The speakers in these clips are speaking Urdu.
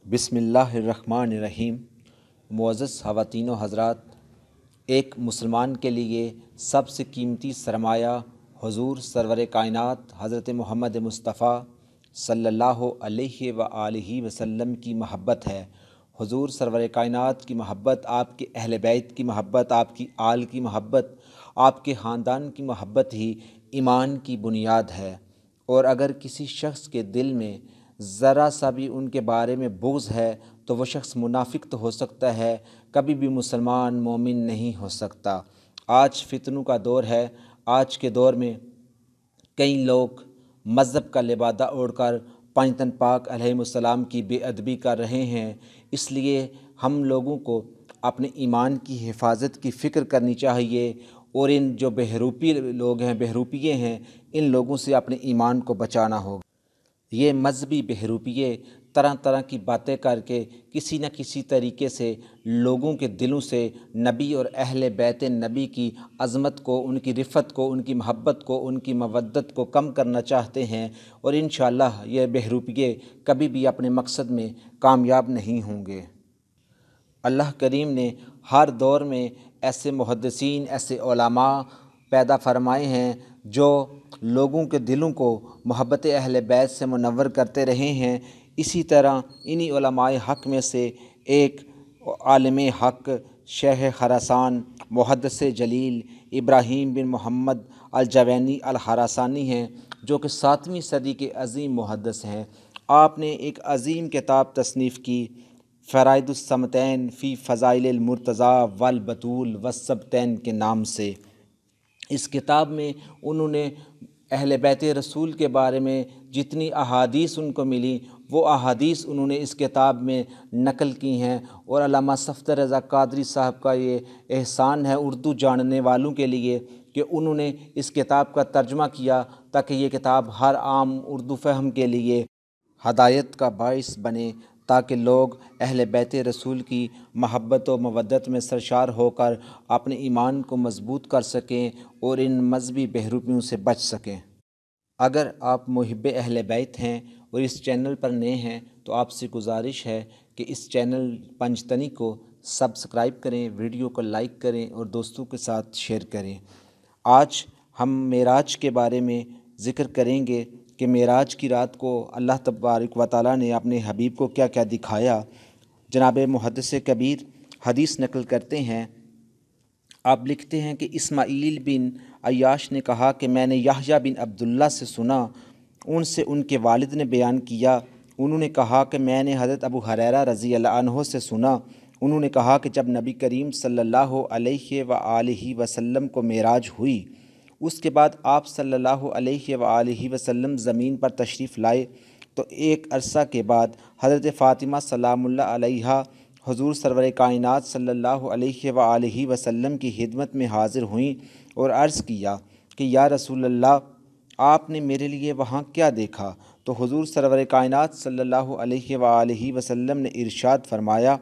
بسم اللہ الرحمن الرحیم۔ معزز خواتین و حضرات، ایک مسلمان کے لیے سب سے قیمتی سرمایہ حضور سرور کائنات حضرت محمد مصطفیٰ صلی اللہ علیہ وآلہ وسلم کی محبت ہے۔ حضور سرور کائنات کی محبت، آپ کے اہل بیت کی محبت، آپ کی آل کی محبت، آپ کے خاندان کی محبت ہی ایمان کی بنیاد ہے۔ اور اگر کسی شخص کے دل میں ذرا سا بھی ان کے بارے میں بغض ہے تو وہ شخص منافق تو ہو سکتا ہے، کبھی بھی مسلمان مومن نہیں ہو سکتا۔ آج فتنوں کا دور ہے۔ آج کے دور میں کئی لوگ مذہب کا لبادہ اوڑھ کر پنجتن پاک علیہ السلام کی بے ادبی کر رہے ہیں۔ اس لیے ہم لوگوں کو اپنے ایمان کی حفاظت کی فکر کرنی چاہیے، اور ان جو بہروپی لوگ ہیں، بہروپیے ہیں، ان لوگوں سے اپنے ایمان کو بچانا ہوگا۔ یہ مذہبی بہروپیے طرح طرح کی باتیں کر کے کسی نہ کسی طریقے سے لوگوں کے دلوں سے نبی اور اہل بیت نبی کی عظمت کو، ان کی رفعت کو، ان کی محبت کو، ان کی مودت کو کم کرنا چاہتے ہیں، اور انشاءاللہ یہ بہروپیے کبھی بھی اپنے مقصد میں کامیاب نہیں ہوں گے۔ اللہ کریم نے ہر دور میں ایسے محدثین، ایسے علماء پیدا فرمائے ہیں جو لوگوں کے دلوں کو محبت اہل بیت سے منور کرتے رہے ہیں۔ اسی طرح انہی علماء حق میں سے ایک عالم حق شیخ خراسان محدث جلیل ابراہیم بن محمد الجوینی الخراسانی ہیں، جو کہ 7ویں صدی کے عظیم محدث ہیں۔ آپ نے ایک عظیم کتاب تصنیف کی، فرائض الصمتین فی فضائل المرتضیٰ والبطول والسبتین کے نام سے۔ اس کتاب میں انہوں نے اہل بیت رسول کے بارے میں جتنی احادیث ان کو ملی، وہ احادیث انہوں نے اس کتاب میں نقل کی ہیں، اور علامہ صفدر رضا قادری صاحب کا یہ احسان ہے اردو جاننے والوں کے لیے کہ انہوں نے اس کتاب کا ترجمہ کیا تاکہ یہ کتاب ہر عام اردو فہم کے لیے ہدایت کا باعث بنے، تاکہ لوگ اہل بیت رسول کی محبت و مودت میں سرشار ہو کر اپنے ایمان کو مضبوط کر سکیں اور ان مذہبی بہروپیوں سے بچ سکیں۔ اگر آپ محب اہل بیت ہیں اور اس چینل پر نئے ہیں تو آپ سے گزارش ہے کہ اس چینل پنجتنی کو سبسکرائب کریں، ویڈیو کو لائک کریں اور دوستوں کے ساتھ شیئر کریں۔ آج ہم معراج کے بارے میں ذکر کریں گے کہ معراج کی رات کو اللہ تبارک و تعالیٰ نے اپنے حبیب کو کیا کیا دکھایا۔ جناب محدث کبیر حدیث نقل کرتے ہیں، آپ لکھتے ہیں کہ اسماعیل بن عیاش نے کہا کہ میں نے یحییٰ بن عبداللہ سے سنا، ان سے ان کے والد نے بیان کیا، انہوں نے کہا کہ میں نے حضرت ابو ہریرہ رضی اللہ عنہ سے سنا، انہوں نے کہا کہ جب نبی کریم صلی اللہ علیہ وآلہ وسلم کو معراج ہوئی، اس کے بعد آپ صلی اللہ علیہ وآلہ وسلم زمین پر تشریف لائے، تو ایک عرصہ کے بعد حضرت فاطمہ سلام اللہ علیہا حضور سرور کائنات صلی اللہ علیہ وآلہ وسلم کی خدمت میں حاضر ہوئیں اور عرض کیا کہ یا رسول اللہ، آپ نے میرے لیے وہاں کیا دیکھا؟ تو حضور سرور کائنات صلی اللہ علیہ وآلہ وسلم نے ارشاد فرمایا،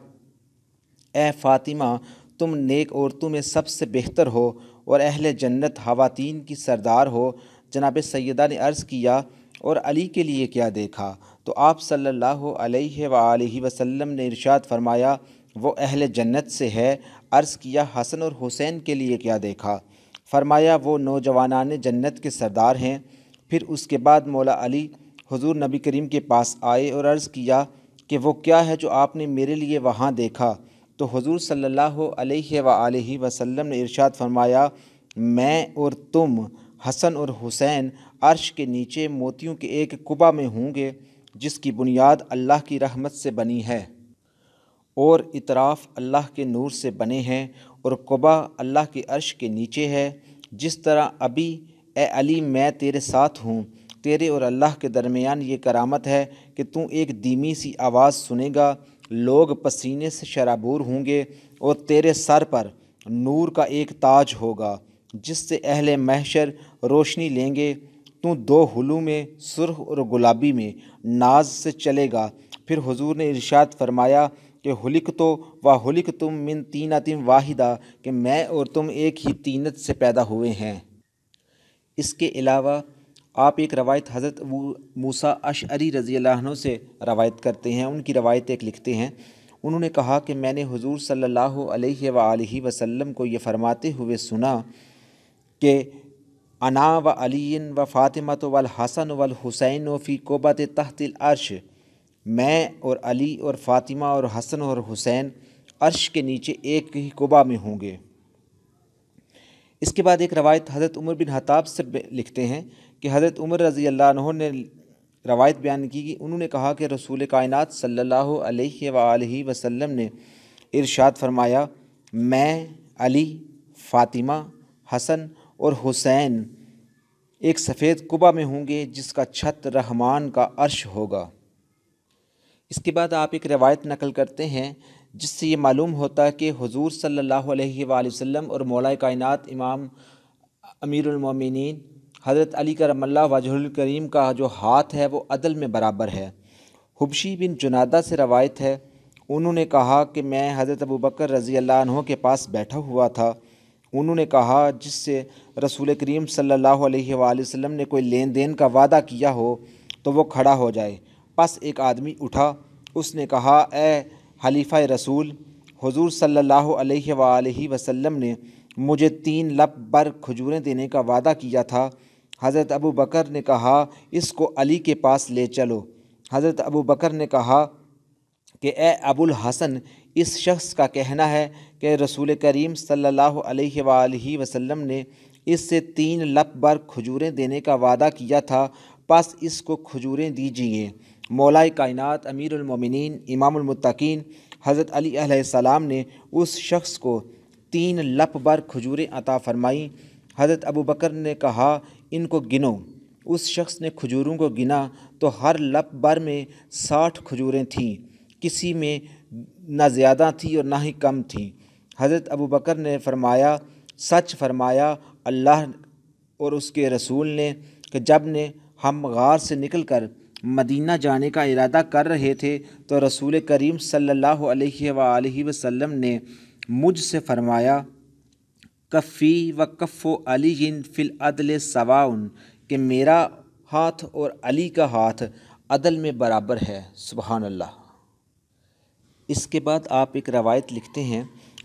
اے فاطمہ، تم نیک عورتوں میں سب سے بہتر ہو اور اہل جنت خواتین کی سردار ہو۔ جناب سیدہ نے عرض کیا، اور علی کے لیے کیا دیکھا؟ تو آپ صلی اللہ علیہ وآلہ وسلم نے ارشاد فرمایا، وہ اہل جنت سے ہے۔ عرض کیا، حسن اور حسین کے لیے کیا دیکھا؟ فرمایا، وہ نوجوانان جنت کے سردار ہیں۔ پھر اس کے بعد مولا علی حضور نبی کریم کے پاس آئے اور عرض کیا کہ وہ کیا ہے جو آپ نے میرے لیے وہاں دیکھا؟ تو حضور صلی اللہ علیہ وآلہ وسلم نے ارشاد فرمایا، میں اور تم حسن اور حسین عرش کے نیچے موتیوں کے ایک قبہ میں ہوں گے، جس کی بنیاد اللہ کی رحمت سے بنی ہے اور اطراف اللہ کے نور سے بنے ہیں، اور قبہ اللہ کے عرش کے نیچے ہے۔ جس طرح ابھی اے علی میں تیرے ساتھ ہوں، تیرے اور اللہ کے درمیان یہ کرامت ہے کہ تو ایک دھیمی سی آواز سنے گا، لوگ پسینے سے شرابور ہوں گے، اور تیرے سر پر نور کا ایک تاج ہوگا جس سے اہل محشر روشنی لیں گے۔ تو 2 حلوں میں، سرخ اور گلابی میں ناز سے چلے گا۔ پھر حضور نے ارشاد فرمایا کہ خلقت و خلقتم من طینۃ واحدہ، کہ میں اور تم ایک ہی طینت سے پیدا ہوئے ہیں۔ اس کے علاوہ آپ ایک روایت حضرت ابو موسیٰ اشعری رضی اللہ عنہ سے روایت کرتے ہیں۔ ان کی روایت ایک لکھتے ہیں، انہوں نے کہا کہ میں نے حضور صلی اللہ علیہ وآلہ وسلم کو یہ فرماتے ہوئے سنا کہ انا و علی و فاطمۃ والحسن والحسین فی قبۃ تحت العرش، میں اور علی اور فاطمہ اور حسن اور حسین عرش کے نیچے ایک ہی قبہ میں ہوں گے۔ اس کے بعد ایک روایت حضرت عمر بن خطاب سے لکھتے ہیں کہ حضرت عمر رضی اللہ عنہ نے روایت بیان کی کہ انہوں نے کہا کہ رسول کائنات صلی اللہ علیہ وآلہ وسلم نے ارشاد فرمایا، میں، علی، فاطمہ، حسن اور حسین ایک سفید قبہ میں ہوں گے جس کا چھت رحمان کا عرش ہوگا۔ اس کے بعد آپ ایک روایت نقل کرتے ہیں جس سے یہ معلوم ہوتا ہے کہ حضور صلی اللہ علیہ وآلہ وسلم اور مولا کائنات امام امیر المومنین حضرت علی کرم اللہ وجہہ الکریم کا جو ہاتھ ہے وہ عدل میں برابر ہے۔ حبشی بن جنادہ سے روایت ہے، انہوں نے کہا کہ میں حضرت ابوبکر رضی اللہ عنہ کے پاس بیٹھا ہوا تھا، انہوں نے کہا جس سے رسول کریم صلی اللہ علیہ وآلہ وسلم نے کوئی لین دین کا وعدہ کیا ہو تو وہ کھڑا ہو جائے۔ پس ایک آدمی اٹھا، اس نے کہا، اے خلیفہ رسول، حضور صلی اللہ علیہ وآلہ وسلم نے مجھے 3 لب بر کھجوریں دینے کا وعدہ کیا تھا۔ حضرت ابو بکر نے کہا، اس کو علی کے پاس لے چلو۔ حضرت ابو بکر نے کہا کہ اے ابو الحسن، اس شخص کا کہنا ہے کہ رسول کریم صلی اللہ علیہ وآلہ وسلم نے اس سے 3 لب بر کھجوریں دینے کا وعدہ کیا تھا، پس اس کو کھجوریں دیجیے۔ مولا کائنات امیر المومنین امام المتقین حضرت علی علیہ السلام نے اس شخص کو 3 لب بر کھجوریں عطا فرمائیں۔ حضرت ابو بکر نے کہا، ان کو گنو۔ اس شخص نے کھجوروں کو گنا تو ہر لب بر میں 60 کھجوریں تھیں، کسی میں نہ زیادہ تھی اور نہ ہی کم تھیں۔ حضرت ابو بکر نے فرمایا، سچ فرمایا اللہ اور اس کے رسول نے کہ جب نے ہم غار سے نکل کر مدینہ جانے کا ارادہ کر رہے تھے تو رسول کریم صلی اللہ علیہ وآلہ وسلم نے مجھ سے فرمایا، کفی و کف علی فی العدل سواء، کہ میرا ہاتھ اور علی کا ہاتھ عدل میں برابر ہے۔ سبحان اللہ۔ اس کے بعد آپ ایک روایت لکھتے ہیں،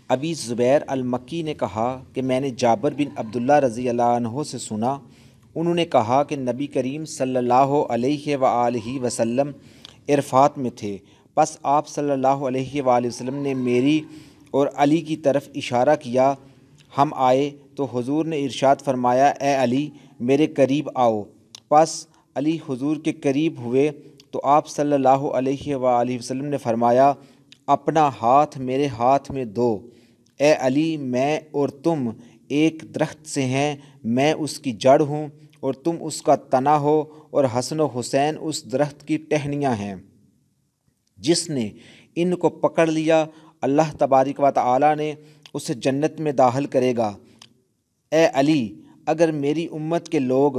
ابی زبیر المکی نے کہا کہ میں نے جابر بن عبداللہ رضی اللہ عنہ سے سنا، انہوں نے کہا کہ نبی کریم صلی اللہ علیہ وآلہ وسلم عرفات میں تھے، پس آپ صلی اللہ علیہ وآلہ وسلم نے میری اور علی کی طرف اشارہ کیا، ہم آئے تو حضور نے ارشاد فرمایا، اے علی میرے قریب آؤ۔ پس علی حضور کے قریب ہوئے تو آپ صلی اللہ علیہ وآلہ وسلم نے فرمایا، اپنا ہاتھ میرے ہاتھ میں دو۔ اے علی، میں اور تم ایک درخت سے ہیں، میں اس کی جڑ ہوں اور تم اس کا تنا ہو، اور حسن و حسین اس درخت کی ٹہنیاں ہیں۔ جس نے ان کو پکڑ لیا اللہ تبارک و تعالی نے اسے جنت میں داخل کرے گا۔ اے علی، اگر میری امت کے لوگ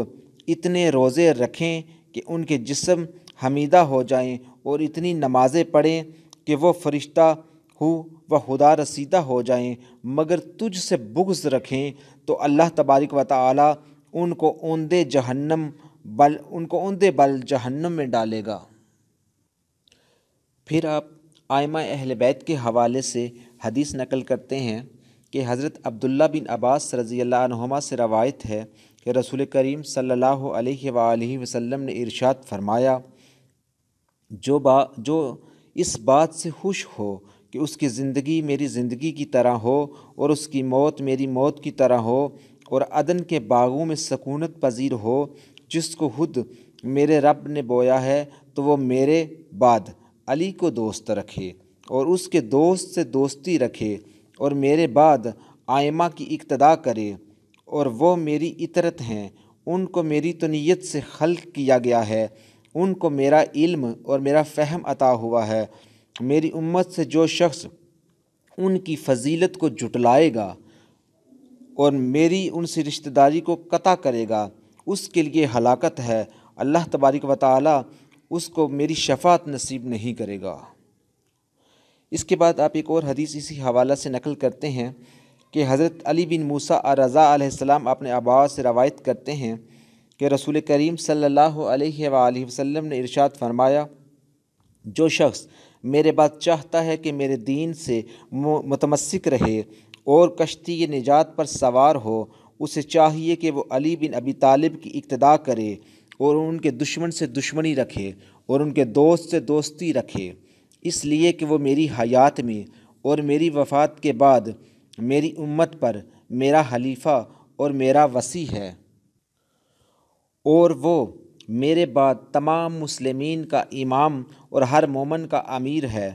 اتنے روزے رکھیں کہ ان کے جسم حمیدہ ہو جائیں اور اتنی نمازیں پڑھیں کہ وہ فرشتہ ہو و خدا رسیدہ ہو جائیں، مگر تجھ سے بغض رکھیں تو اللہ تبارک و تعالی ان کو اوندے بل جہنم میں ڈالے گا۔ پھر آپ ائمہ اہل بیت کے حوالے سے حدیث نقل کرتے ہیں کہ حضرت عبداللہ بن عباس رضی اللہ عنہما سے روایت ہے کہ رسول کریم صلی اللہ علیہ وآلہ وسلم نے ارشاد فرمایا، جو اس بات سے خوش ہو کہ اس کی زندگی میری زندگی کی طرح ہو اور اس کی موت میری موت کی طرح ہو اور عدن کے باغوں میں سکونت پذیر ہو، جس کو خود میرے رب نے بویا ہے، تو وہ میرے بعد علی کو دوست رکھے اور اس کے دوست سے دوستی رکھے اور میرے بعد ائمہ کی اقتداء کرے، اور وہ میری اطرت ہیں، ان کو میری تنیت سے خلق کیا گیا ہے، ان کو میرا علم اور میرا فہم عطا ہوا ہے۔ میری امت سے جو شخص ان کی فضیلت کو جھٹلائے گا اور میری ان سے رشتہ داری کو قطع کرے گا، اس کے لیے ہلاکت ہے، اللہ تبارک و تعالی اس کو میری شفاعت نصیب نہیں کرے گا۔ اس کے بعد آپ ایک اور حدیث اسی حوالہ سے نقل کرتے ہیں کہ حضرت علی بن موسیٰ الرضا علیہ السلام اپنے ابا سے روایت کرتے ہیں کہ رسول کریم صلی اللہ علیہ وآلہ وسلم نے ارشاد فرمایا، جو شخص میرے بعد چاہتا ہے کہ میرے دین سے متمسک رہے اور کشتی نجات پر سوار ہو، اسے چاہیے کہ وہ علی بن ابی طالب کی اقتداء کرے اور ان کے دشمن سے دشمنی رکھے اور ان کے دوست سے دوستی رکھے، اس لیے کہ وہ میری حیات میں اور میری وفات کے بعد میری امت پر میرا خلیفہ اور میرا وصی ہے، اور وہ میرے بعد تمام مسلمین کا امام اور ہر مومن کا امیر ہے،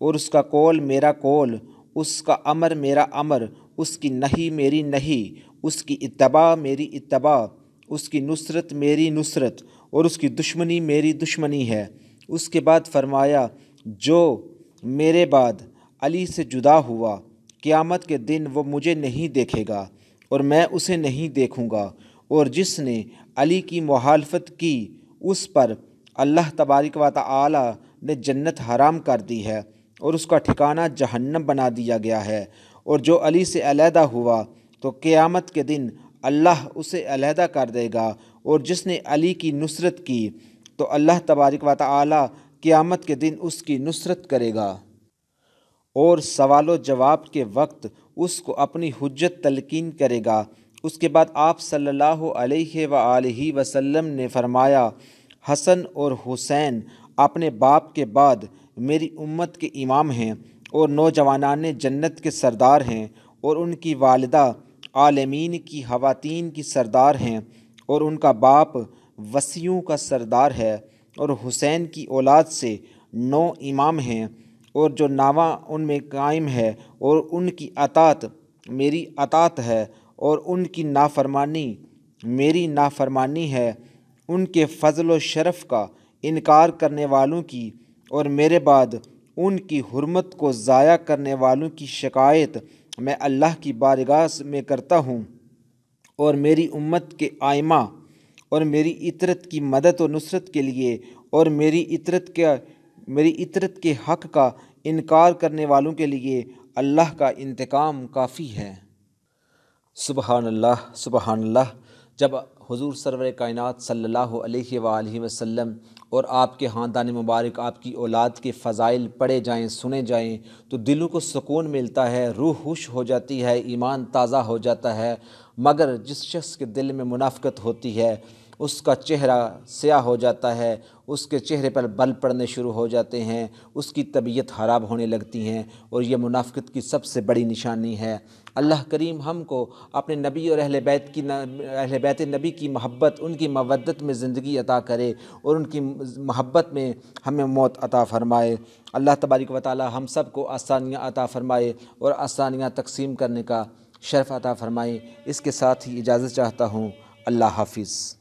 اور اس کا قول میرا قول، اس کا امر میرا امر، اس کی نہی میری نہی، اس کی اتباع میری اتباع، اس کی نصرت میری نصرت، اور اس کی دشمنی میری دشمنی ہے۔ اس کے بعد فرمایا، جو میرے بعد علی سے جدا ہوا، قیامت کے دن وہ مجھے نہیں دیکھے گا اور میں اسے نہیں دیکھوں گا، اور جس نے علی کی مخالفت کی اس پر اللہ تبارک و تعالی نے جنت حرام کر دی ہے اور اس کا ٹھکانہ جہنم بنا دیا گیا ہے، اور جو علی سے علیحدہ ہوا تو قیامت کے دن اللہ اسے علیحدہ کر دے گا، اور جس نے علی کی نصرت کی تو اللہ تبارک و تعالی قیامت کے دن اس کی نصرت کرے گا، اور سوال و جواب کے وقت اس کو اپنی حجت تلقین کرے گا۔ اس کے بعد آپ صلی اللہ علیہ وآلہ وسلم نے فرمایا، حسن اور حسین اپنے باپ کے بعد میری امت کے امام ہیں اور نوجوانان جنت کے سردار ہیں، اور ان کی والدہ عالمین کی خواتین کی سردار ہیں، اور ان کا باپ وصیوں کا سردار ہے، اور حسین کی اولاد سے 9 امام ہیں، اور جو نواں ان میں قائم ہے، اور ان کی اطاعت میری اطاعت ہے اور ان کی نافرمانی میری نافرمانی ہے، ان کے فضل و شرف کا انکار کرنے والوں کی اور میرے بعد ان کی حرمت کو ضائع کرنے والوں کی شکایت میں اللہ کی بارگاہ میں کرتا ہوں، اور میری امت کے ائمہ اور میری اطرت کی مدد و نصرت کے لیے اور میری اطرت کے حق کا انکار کرنے والوں کے لیے اللہ کا انتقام کافی ہے۔ سبحان اللہ، سبحان اللہ۔ جب حضور سرور کائنات صلی اللہ علیہ وآلہ وسلم اور آپ کے خاندان مبارک، آپ کی اولاد کے فضائل پڑھے جائیں، سنے جائیں تو دلوں کو سکون ملتا ہے، روح خوش ہو جاتی ہے، ایمان تازہ ہو جاتا ہے، مگر جس شخص کے دل میں منافقت ہوتی ہے اس کا چہرہ سیاہ ہو جاتا ہے، اس کے چہرے پر بل پڑنے شروع ہو جاتے ہیں، اس کی طبیعت خراب ہونے لگتی ہیں، اور یہ منافقت کی سب سے بڑی نشانی ہے۔ اللہ کریم ہم کو اپنے نبی اور اہل بیت نبی کی محبت، ان کی مودت میں زندگی عطا کرے اور ان کی محبت میں ہمیں موت عطا فرمائے۔ اللہ تبارک و تعالی ہم سب کو آسانیاں عطا فرمائے اور آسانیاں تقسیم کرنے کا شرف عطا فرمائے۔ اس کے ساتھ ہی اجازت چاہتا ہوں۔ اللہ حافظ۔